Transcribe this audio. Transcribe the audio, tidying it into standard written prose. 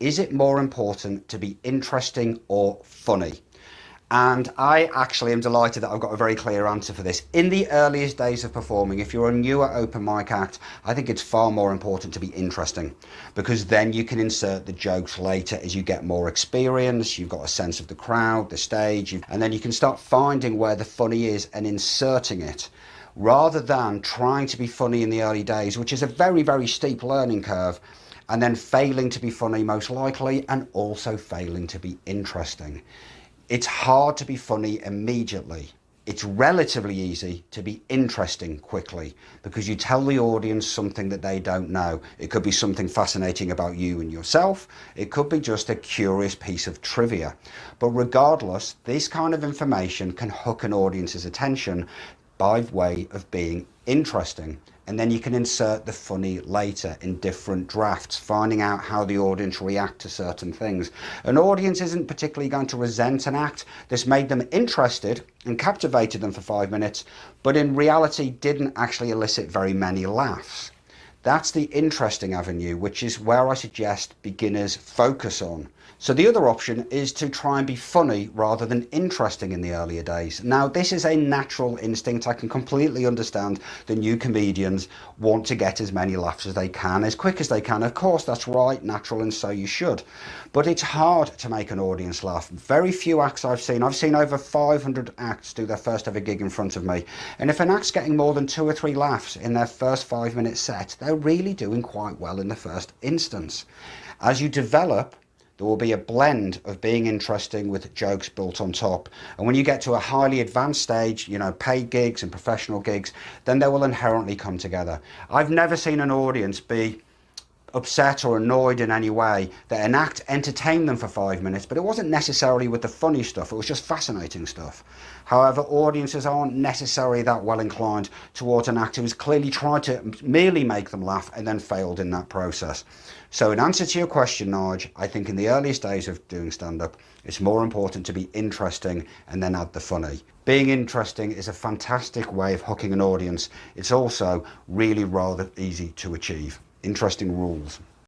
Is it more important to be interesting or funny? And I actually am delighted that I've got a very clear answer for this. In the earliest days of performing, if you're a newer open mic act, I think it's far more important to be interesting, because then you can insert the jokes later as you get more experience, you've got a sense of the crowd, the stage, and then you can start finding where the funny is and inserting it, rather than trying to be funny in the early days, which is a very, very steep learning curve, and then failing to be funny most likely, and also failing to be interesting. It's hard to be funny immediately. It's relatively easy to be interesting quickly, because you tell the audience something that they don't know. It could be something fascinating about you and yourself. It could be just a curious piece of trivia. But regardless, this kind of information can hook an audience's attention by way of being interesting. And then you can insert the funny later in different drafts, finding out how the audience react to certain things. An audience isn't particularly going to resent an act that's made them interested and captivated them for 5 minutes, but in reality didn't actually elicit very many laughs. That's the interesting avenue, which is where I suggest beginners focus on. So the other option is to try and be funny rather than interesting in the earlier days. Now, this is a natural instinct. I can completely understand the new comedians want to get as many laughs as they can, as quick as they can. Of course, that's right, natural, and so you should. But it's hard to make an audience laugh. Very few acts I've seen over 500 acts do their first ever gig in front of me. And if an act's getting more than 2 or 3 laughs in their first 5-minute set, they're really doing quite well in the first instance. As you develop, there will be a blend of being interesting with jokes built on top. And when you get to a highly advanced stage, paid gigs and professional gigs, then they will inherently come together. I've never seen an audience be upset or annoyed in any way that an act entertained them for 5 minutes, but it wasn't necessarily with the funny stuff, it was just fascinating stuff. However, audiences aren't necessarily that well inclined towards an act who has clearly tried to merely make them laugh and then failed in that process. So in answer to your question, Nige, I think in the earliest days of doing stand-up, it's more important to be interesting and then add the funny. Being interesting is a fantastic way of hooking an audience. It's also really rather easy to achieve. Interesting rules.